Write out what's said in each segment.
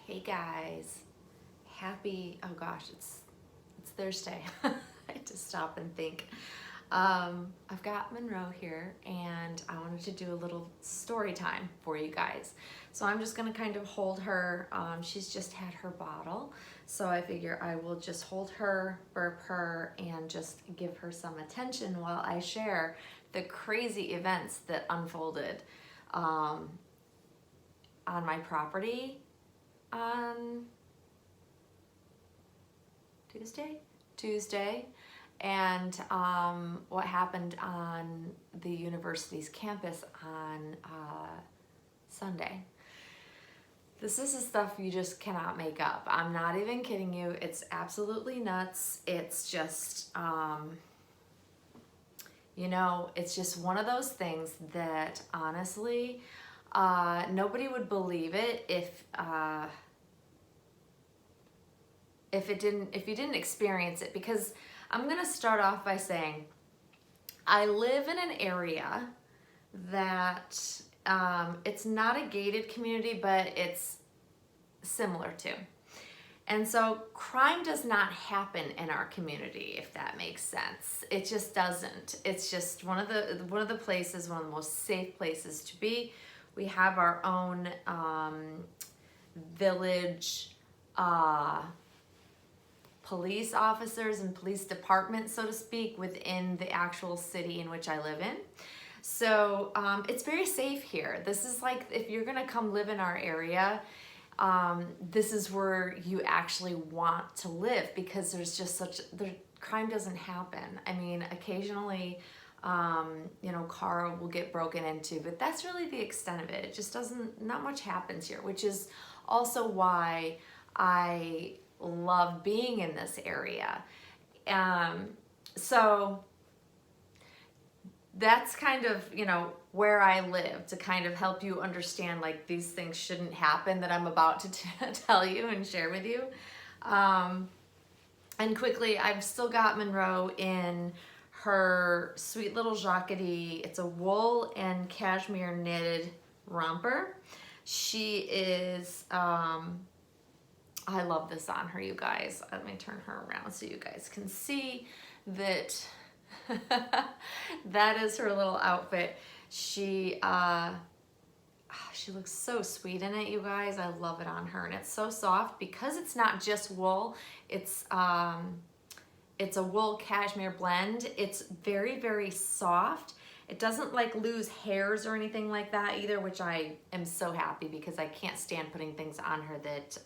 Hey guys, oh gosh, it's Thursday. I had to stop and think. I've got Monroe here and I wanted to do a little story time for you guys. So I'm just gonna kind of hold her. She's just had her bottle. So I figure I will just hold her, burp her, and just give her some attention while I share the crazy events that unfolded on my property on Tuesday, and what happened on the university's campus on Sunday. This is the stuff you just cannot make up. I'm not even kidding you. It's absolutely nuts. It's just, it's just one of those things that honestly, nobody would believe it if you didn't experience it, because I'm gonna start off by saying I live in an area that it's not a gated community, but it's similar to. And so crime does not happen in our community, if that makes sense. It just doesn't. It's just one of the places, one of the most safe places to be. We have our own village police officers and police department, so to speak, within the actual city in which I live in. So it's very safe here. This is like, if you're gonna come live in our area, this is where you actually want to live, because there's just crime doesn't happen. I mean, occasionally, car will get broken into, but that's really the extent of it. It just not much happens here, which is also why I love being in this area. So that's kind of, where I live, to kind of help you understand, like, these things shouldn't happen that I'm about to tell you and share with you. And quickly, I've still got Monroe in her sweet little jacquardie. It's a wool and cashmere knitted romper. She is, I love this on her, you guys. Let me turn her around so you guys can see that. That is her little outfit. She looks so sweet in it, you guys. I love it on her, and it's so soft because it's not just wool. It's a wool cashmere blend. It's very, very soft. It doesn't like lose hairs or anything like that either, which I am so happy, because I can't stand putting things on her that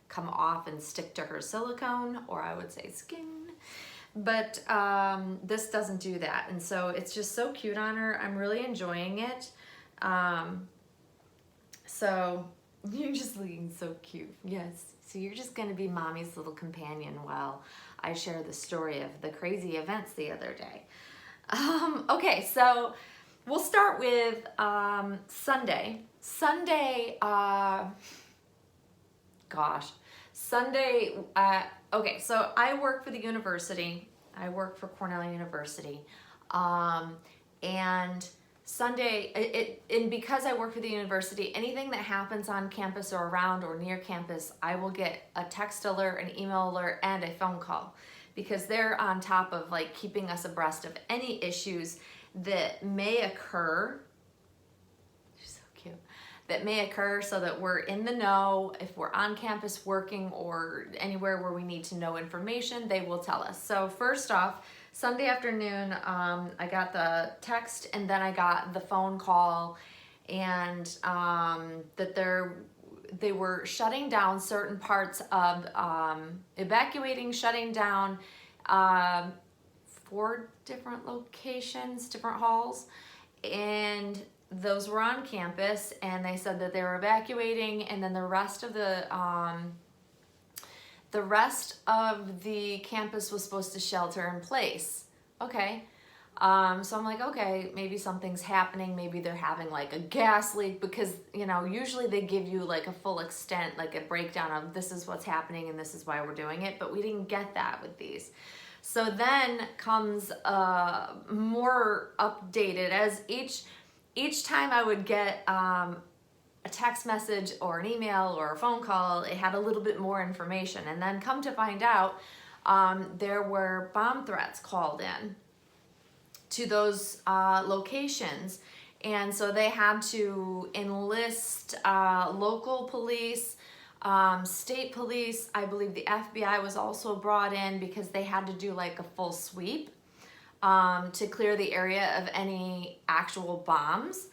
come off and stick to her silicone, or I would say skin. But this doesn't do that, and so it's just so cute on her. I'm really enjoying it. So you're just looking so cute. Yes, so you're just gonna be mommy's little companion while I share the story of the crazy events the other day. Okay, so we'll start with Sunday. Sunday, okay, so I work for the university. I work for Cornell University. And Sunday, and because I work for the university, anything that happens on campus or around or near campus, I will get a text alert, an email alert, and a phone call, because they're on top of like keeping us abreast of any issues that may occur. That may occur, so that we're in the know. If we're on campus working or anywhere where we need to know information, they will tell us. So first off, Sunday afternoon, I got the text, and then I got the phone call, and that they were shutting down certain parts of shutting down 4 different locations, different halls, and those were on campus, and they said that they were evacuating, and then the rest of the campus was supposed to shelter in place. Okay, so I'm like, okay, maybe something's happening. Maybe they're having like a gas leak, because usually they give you like a full extent, like a breakdown of this is what's happening and this is why we're doing it, but we didn't get that with these. So then comes more updated, as each time I would get a text message or an email or a phone call, it had a little bit more information. And then come to find out, there were bomb threats called in to those locations. And so they had to enlist local police, state police. I believe the FBI was also brought in because they had to do like a full sweep to clear the area of any actual bombs.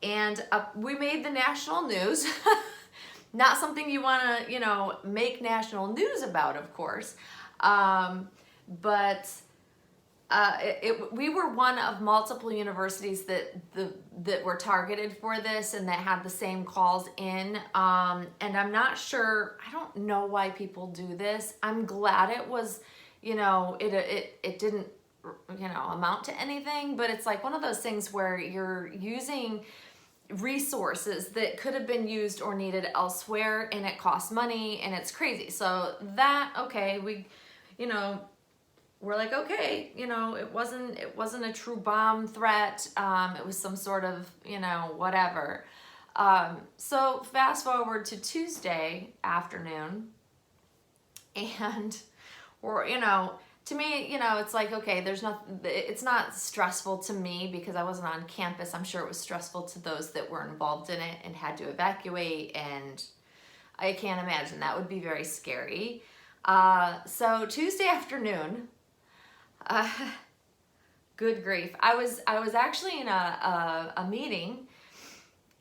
And we made the national news. Not something you want to, make national news about, of course. But we were one of multiple universities that were targeted for this and that had the same calls in. And I'm not sure, I don't know why people do this. I'm glad it was, it didn't, amount to anything, but it's like one of those things where you're using resources that could have been used or needed elsewhere, and it costs money, and it's crazy. So that, okay, we're like, okay, it wasn't a true bomb threat. It was some sort of, whatever. So fast forward to Tuesday afternoon, and we're, to me, it's like, okay, it's not stressful to me because I wasn't on campus. I'm sure it was stressful to those that were involved in it and had to evacuate, and I can't imagine. That would be very scary. So Tuesday afternoon, good grief. I was actually in a meeting,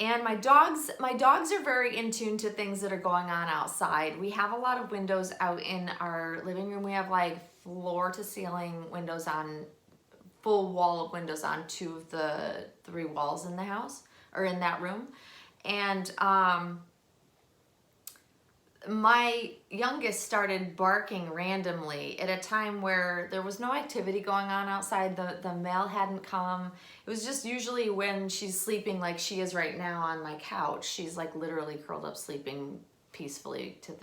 and my dogs are very in tune to things that are going on outside. We have a lot of windows out in our living room. We have like floor to ceiling windows on, full wall of windows on 2 of the 3 walls in the house, or in that room. And my youngest started barking randomly at a time where there was no activity going on outside. The mail hadn't come. It was just usually when she's sleeping like she is right now on my couch. She's like literally curled up sleeping peacefully to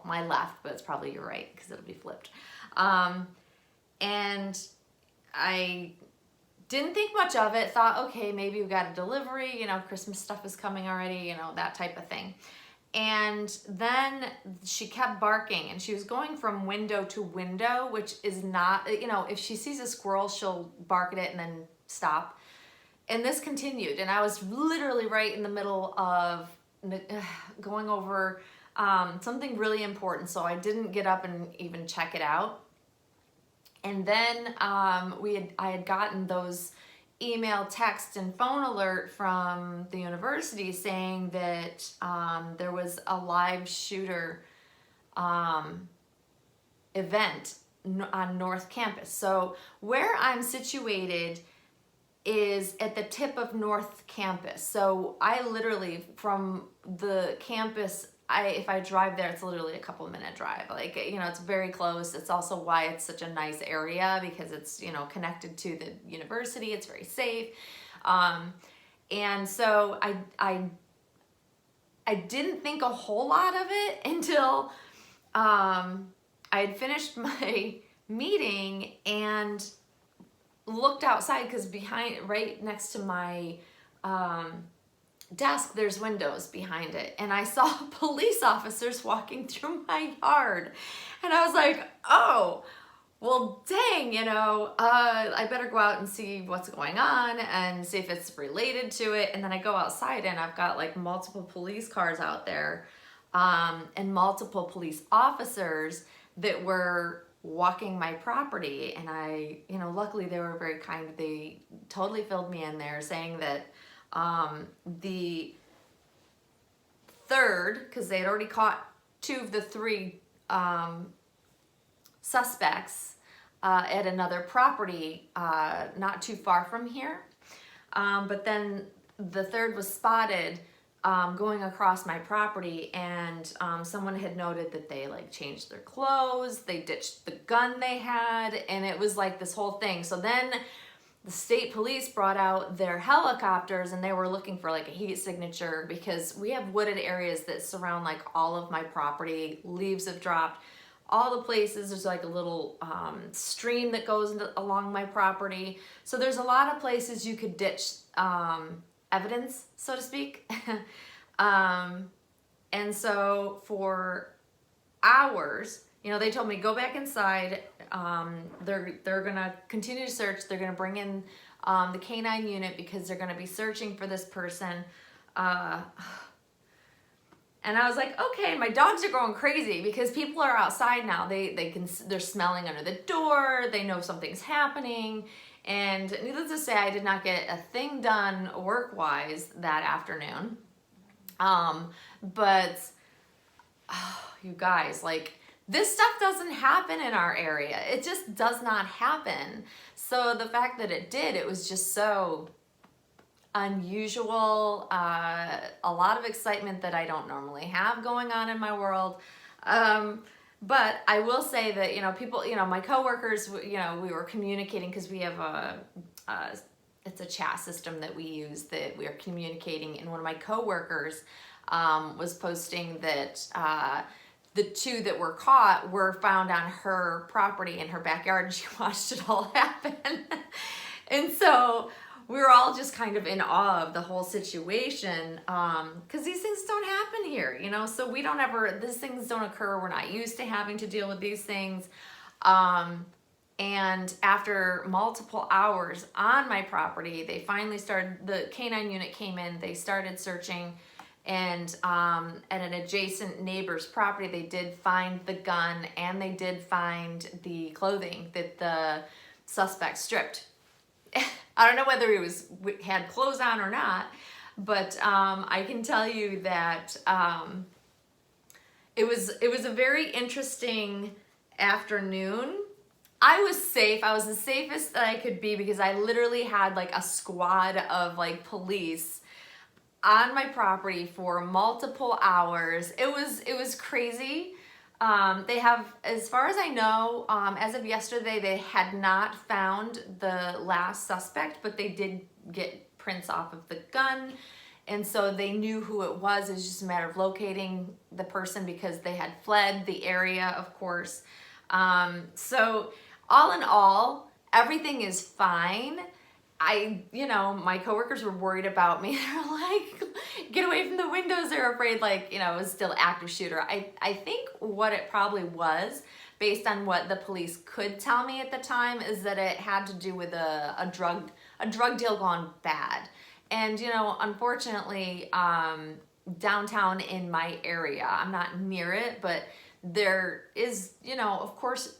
my left, but it's probably your right because it'll be flipped. And I didn't think much of it, thought, okay, maybe we got a delivery, Christmas stuff is coming already, that type of thing. And then she kept barking, and she was going from window to window, which is not, if she sees a squirrel, she'll bark at it and then stop. And this continued, and I was literally right in the middle of going over something really important, so I didn't get up and even check it out. And then I had gotten those email, text, and phone alert from the university saying that there was a live shooter event on North Campus. So where I'm situated is at the tip of North Campus. So I literally, from the campus, if I drive there, it's literally a couple minute drive. Like, it's very close. It's also why it's such a nice area, because it's, connected to the university. It's very safe. And so I didn't think a whole lot of it until I had finished my meeting and looked outside, because right next to my desk, there's windows behind it, and I saw police officers walking through my yard, and I was like, oh, well, dang, I better go out and see what's going on and see if it's related to it. And then I go outside, and I've got like multiple police cars out there, and multiple police officers that were walking my property. And I, luckily they were very kind. They totally filled me in there, saying that the third, because they had already caught 2 of the 3 suspects at another property not too far from here, but then the third was spotted going across my property, and someone had noted that they like changed their clothes, they ditched the gun they had, and it was like this whole thing. So then the state police brought out their helicopters, and they were looking for like a heat signature, because we have wooded areas that surround like all of my property. Leaves have dropped all the places. There's like a little stream that goes along my property. So there's a lot of places you could ditch evidence, so to speak. And so for hours, you know, they told me go back inside. They're gonna continue to search. They're gonna bring in the canine unit because they're gonna be searching for this person. And I was like, okay, my dogs are going crazy because people are outside now. They're smelling under the door. They know something's happening. And needless to say, I did not get a thing done work-wise that afternoon. But you guys, like, this stuff doesn't happen in our area. It just does not happen. So the fact that it did, it was just so unusual. A lot of excitement that I don't normally have going on in my world. But I will say that, you know, people, you know, my coworkers, you know, we were communicating because we have it's a chat system that we use that we are communicating. And one of my coworkers was posting that the two that were caught were found on her property in her backyard, and she watched it all happen. And so we were all just kind of in awe of the whole situation, because these things don't happen here, you know, so we don't ever, these things don't occur. We're not used to having to deal with these things. And after multiple hours on my property, they finally started, the canine unit came in, they started searching, and at an adjacent neighbor's property, they did find the gun and they did find the clothing that the suspect stripped. I don't know whether he had clothes on or not, but I can tell you that it was a very interesting afternoon. I was safe. I was the safest that I could be because I literally had like a squad of like police on my property for multiple hours. It was crazy. They have, as far as I know, as of yesterday, they had not found the last suspect, but they did get prints off of the gun. And so they knew who it was. It was just a matter of locating the person because they had fled the area, of course. So all in all, everything is fine. You know, my coworkers were worried about me. They're like, get away from the windows. They're afraid, like, you know, it was still active shooter. I think what it probably was, based on what the police could tell me at the time, is that it had to do with a drug deal gone bad. And, you know, unfortunately, downtown in my area, I'm not near it, but there is, you know, of course,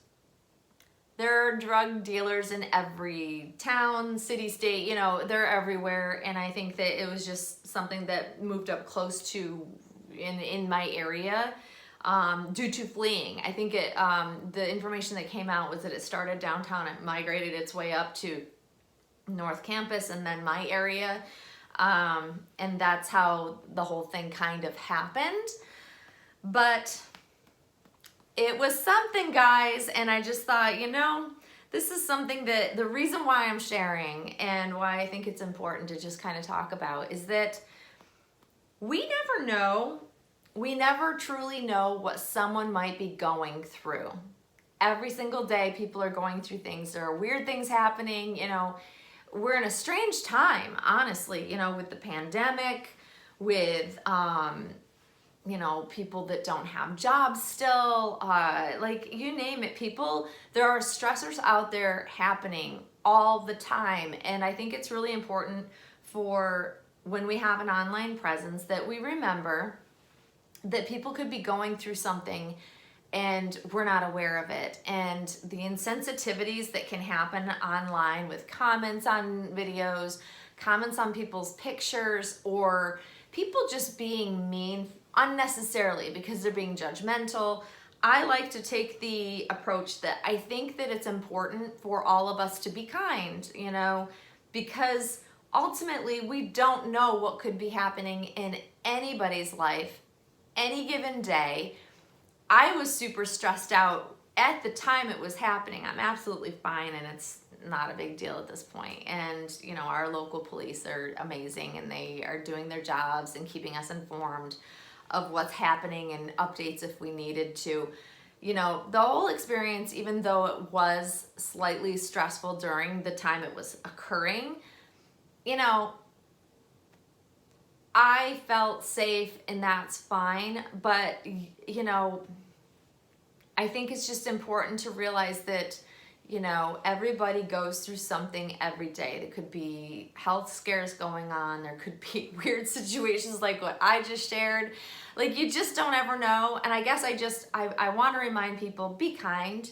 there are drug dealers in every town, city, state, you know, they're everywhere. And I think that it was just something that moved up close to in my area due to fleeing. I think the information that came out was that it started downtown, it migrated its way up to North Campus and then my area. And that's how the whole thing kind of happened. But it was something, guys, and I just thought, you know, this is something that the reason why I'm sharing and why I think it's important to just kind of talk about is that we never know, we never truly know what someone might be going through. Every single day, people are going through things. There are weird things happening, you know. We're in a strange time, honestly, you know, with the pandemic, with, you know, people that don't have jobs still, like you name it, there are stressors out there happening all the time. And I think it's really important for when we have an online presence that we remember that people could be going through something and we're not aware of it. And the insensitivities that can happen online with comments on videos, comments on people's pictures, or people just being mean unnecessarily because they're being judgmental. I like to take the approach that I think that it's important for all of us to be kind, you know, because ultimately we don't know what could be happening in anybody's life any given day. I was super stressed out at the time it was happening. I'm absolutely fine and it's not a big deal at this point. And, you know, our local police are amazing and they are doing their jobs and keeping us informed of what's happening and updates if we needed to. You know, the whole experience, even though it was slightly stressful during the time it was occurring, you know, I felt safe and that's fine. But, you know, I think it's just important to realize that, you know, everybody goes through something every day. There could be health scares going on. There could be weird situations like what I just shared. Like, you just don't ever know. And I guess I want to remind people, be kind.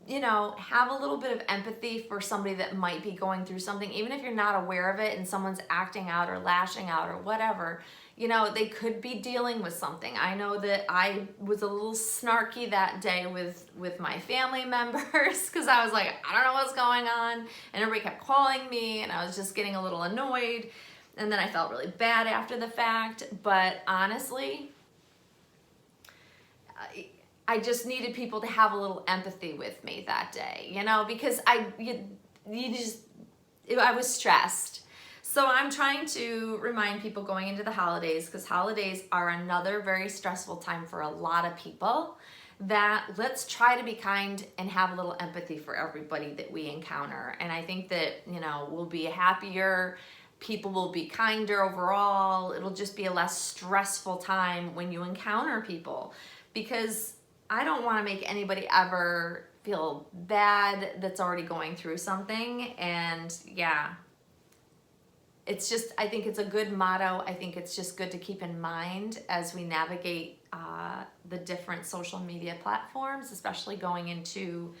You know, have a little bit of empathy for somebody that might be going through something, even if you're not aware of it and someone's acting out or lashing out or whatever. You know, they could be dealing with something. I know that I was a little snarky that day with my family members because I was like, I don't know what's going on. And everybody kept calling me and I was just getting a little annoyed. And then I felt really bad after the fact. But honestly, I just needed people to have a little empathy with me that day, you know, because I was stressed. So I'm trying to remind people going into the holidays, because holidays are another very stressful time for a lot of people, that let's try to be kind and have a little empathy for everybody that we encounter. And I think that, you know, we'll be happier, people will be kinder overall. It'll just be a less stressful time when you encounter people, because I don't want to make anybody ever feel bad that's already going through something. And yeah, it's just, I think it's a good motto. I think it's just good to keep in mind as we navigate the different social media platforms, especially going into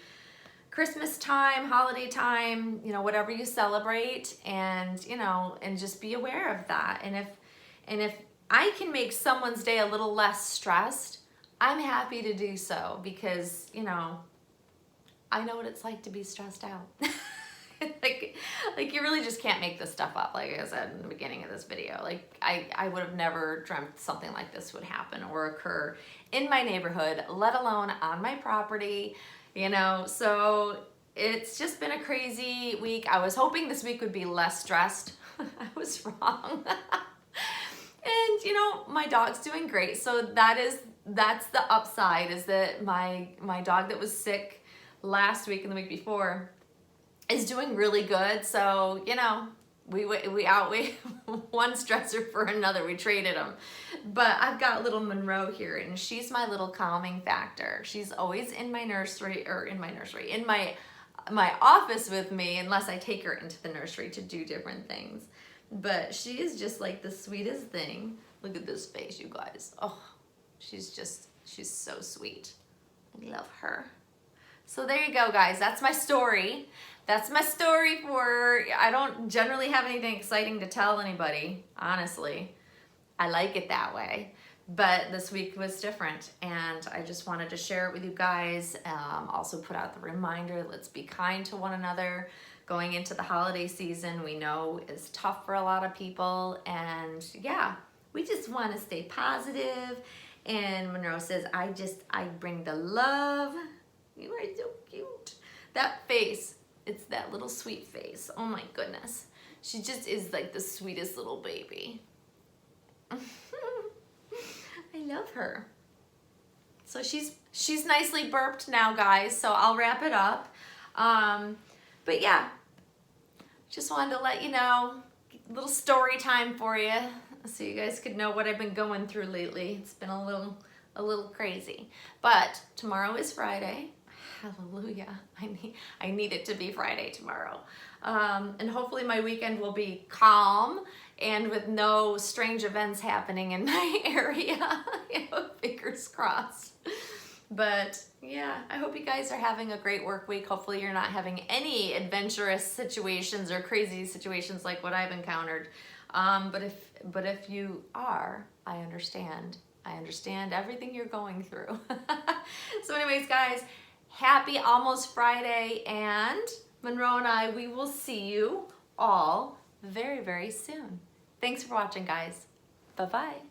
Christmas time, holiday time, you know, whatever you celebrate, and, you know, and just be aware of that. And if I can make someone's day a little less stressed, I'm happy to do so, because, you know, I know what it's like to be stressed out. like you really just can't make this stuff up. Like I said in the beginning of this video, like I would have never dreamt something like this would happen or occur in my neighborhood, let alone on my property, you know. So it's just been a crazy week. I was hoping this week would be less stressed. I was wrong. And, you know, my dog's doing great. So that's the upside, is that my dog that was sick last week and the week before is doing really good. So, you know, we outweigh one stressor for another. We traded them. But I've got little Monroe here, and she's my little calming factor. She's always in my nursery, in my office with me, unless I take her into the nursery to do different things. But she is just like the sweetest thing. Look at this face, you guys. Oh, she's so sweet. I love her. So there you go, guys. That's my story. That's my story for, I don't generally have anything exciting to tell anybody, honestly. I like it that way. But this week was different, and I just wanted to share it with you guys. Also put out the reminder, let's be kind to one another. Going into the holiday season, we know is tough for a lot of people, and yeah, we just want to stay positive. And Monroe says, I bring the love. You are so cute. That face, it's that little sweet face. Oh my goodness. She just is like the sweetest little baby. I love her. So she's nicely burped now, guys, so I'll wrap it up. But yeah, just wanted to let you know, a little story time for you, so you guys could know what I've been going through lately. It's been a little crazy. But tomorrow is Friday. Hallelujah. I need it to be Friday tomorrow. And hopefully my weekend will be calm and with no strange events happening in my area. You know, fingers crossed. But yeah, I hope you guys are having a great work week. Hopefully you're not having any adventurous situations or crazy situations like what I've encountered. But if you are, I understand. I understand everything you're going through. So anyways, guys, happy almost Friday, and Monroe and I, we will see you all very, very soon. Thanks for watching, guys. Bye-bye.